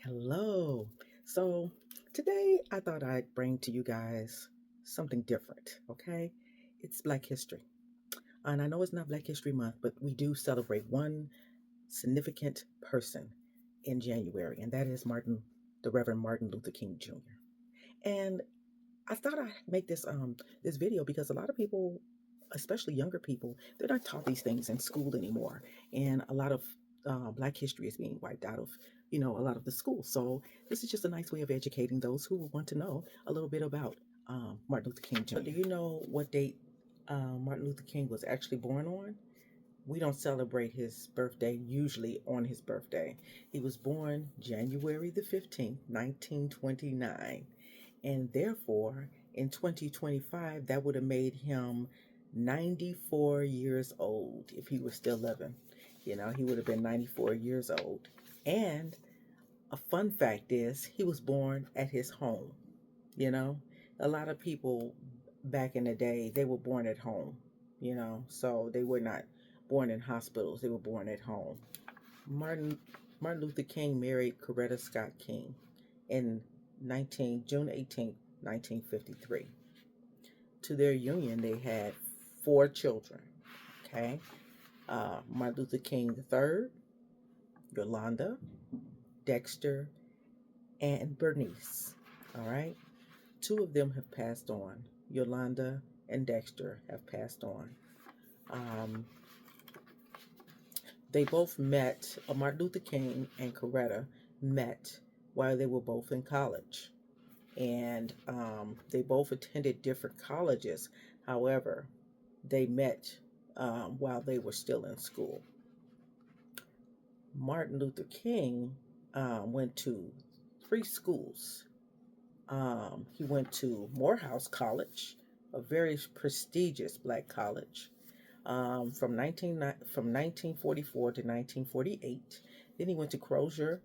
Hello. So today I thought I'd bring to you guys something different, okay? It's Black History. And I know it's not Black History Month, but we do celebrate one significant person in January, and that is the Reverend Martin Luther King Jr. And I thought I'd make this video because a lot of people, especially younger people, they're not taught these things in school anymore, and a lot of Black history is being wiped out of a lot of the schools. So this is just a nice way of educating those who want to know a little bit about Martin Luther King Jr. Do you know what date Martin Luther King was actually born on? We don't celebrate his birthday usually on his birthday. He was born January the 15th, 1929, and therefore in 2025 that would have made him 94 years old if he was still living. He would have been 94 years old. And a fun fact is he was born at his home. you know a lot of people back in the day, they were born at home. So they were not born in hospitals, they were born at home. Martin Luther King married Coretta Scott King in June 18th, 1953. To their union, they had four children. Okay, Martin Luther King III, Yolanda, Dexter, and Bernice. All right, two of them have passed on. Yolanda and Dexter have passed on. Um, they both met. Martin Luther King and Coretta met while they were both in college, and they both attended different colleges. However, they met while they were still in school. Martin Luther King went to three schools. He went to Morehouse College, a very prestigious black college, from 1944 to 1948. Then he went to Crozier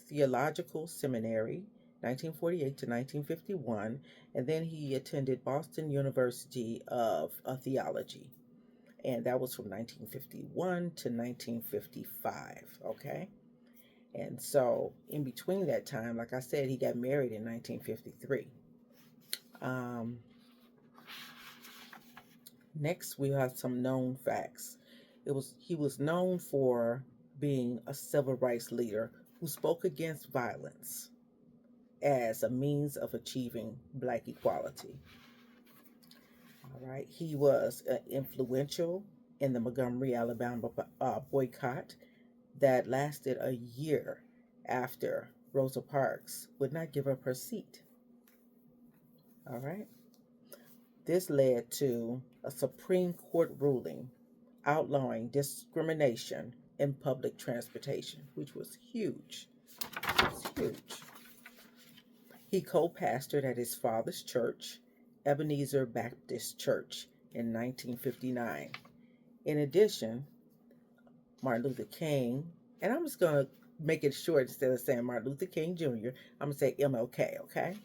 Theological Seminary, 1948 to 1951, and then he attended Boston University of Theology, and that was from 1951 to 1955. Okay, and so in between that time, like I said, he got married in 1953. Um, Next, we have some known facts. He was known for being a civil rights leader who spoke against violence as a means of achieving black equality. All right, he was influential in the Montgomery, Alabama boycott that lasted a year after Rosa Parks would not give up her seat. All right, this led to a Supreme Court ruling outlawing discrimination in public transportation, which was huge. It's huge. He co-pastored at his father's church, Ebenezer Baptist Church, in 1959. In addition, Martin Luther King, and I'm just going to make it short instead of saying Martin Luther King Jr., I'm going to say MLK, okay?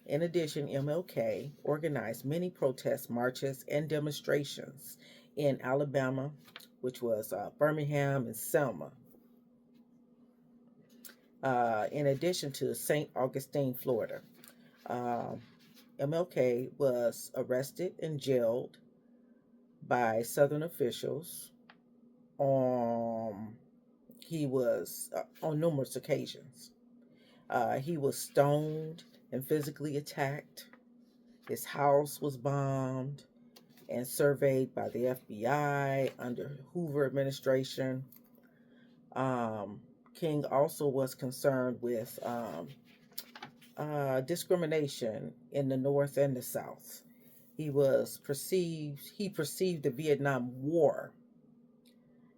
In addition, MLK organized many protest marches and demonstrations in Alabama, which was Birmingham and Selma. In addition to St. Augustine, Florida. Uh, MLK was arrested and jailed by Southern officials. Um, he was on numerous occasions. He was stoned and physically attacked. His house was bombed and surveyed by the FBI under Hoover administration. King also was concerned with discrimination in the North and the South. He perceived the Vietnam War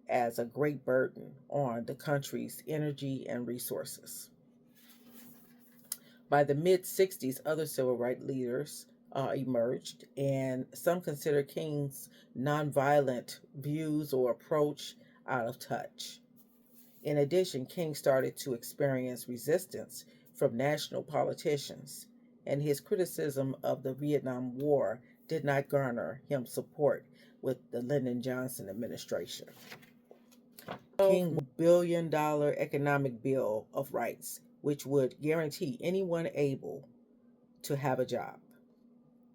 as a great burden on the country's energy and resources. By the mid 60s, other civil rights leaders emerged, and some consider King's nonviolent views or approach out of touch. In addition, King started to experience resistance from national politicians, and his criticism of the Vietnam War did not garner him support with the Lyndon Johnson administration. King $1 billion economic bill of rights, which would guarantee anyone able to have a job,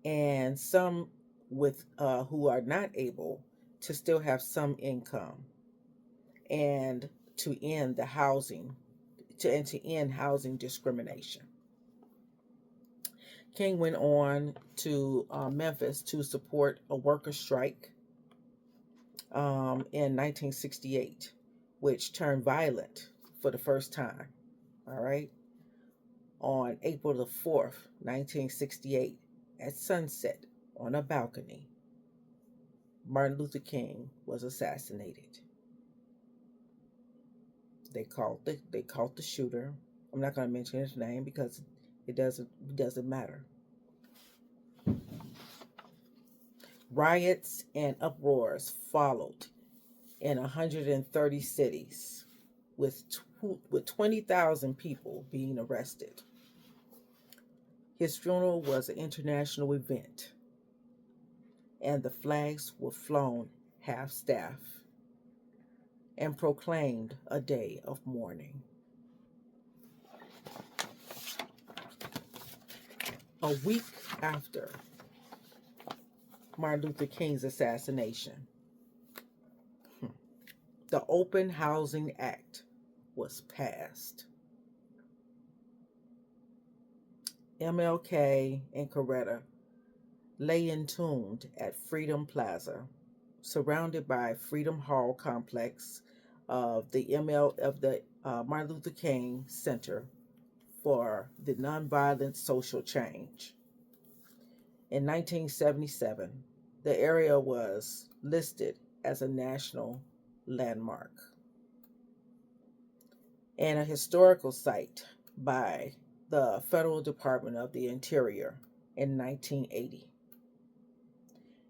and some with who are not able to still have some income, and to end the housing to end housing discrimination. King went on to Memphis to support a worker strike in 1968, which turned violent for the first time. All right. On April the 4th, 1968, at sunset on a balcony, Martin Luther King was assassinated. They caught the shooter. I'm not going to mention his name because it doesn't matter. Riots and uproars followed in 130 cities, with 20,000 people being arrested. His funeral was an international event, and the flags were flown half-staff and proclaimed a day of mourning. A week after Martin Luther King's assassination, the Open Housing Act was passed. MLK and Coretta lay entombed at Freedom Plaza, surrounded by Freedom Hall complex of the Martin Luther King Center for the Nonviolent Social Change. In 1977, the area was listed as a national landmark and a historical site by the Federal Department of the Interior in 1980.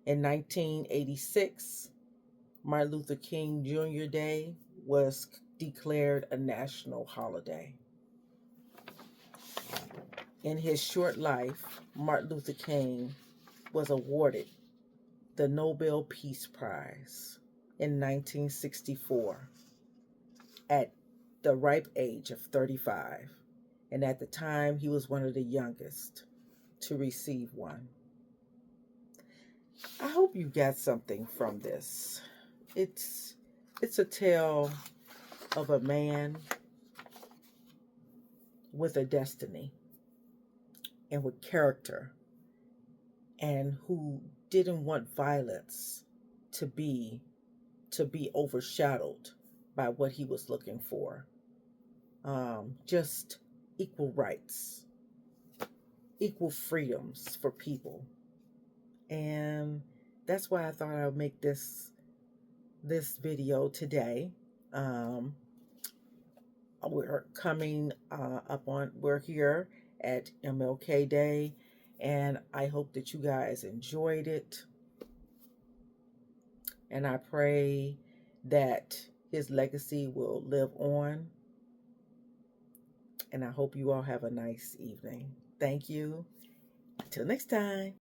In 1986, Martin Luther King Jr. Day was declared a national holiday. In his short life, Martin Luther King was awarded the Nobel Peace Prize in 1964 at the ripe age of 35, and at the time he was one of the youngest to receive one. I hope you got something from this. It's a tale of a man with a destiny and with character, and who didn't want violence to be overshadowed by what he was looking for. Just equal rights, equal freedoms for people. And that's why I thought I would make this video today. We're here at MLK Day, and I hope that you guys enjoyed it. And I pray that his legacy will live on. And I hope you all have a nice evening. Thank you. Until next time.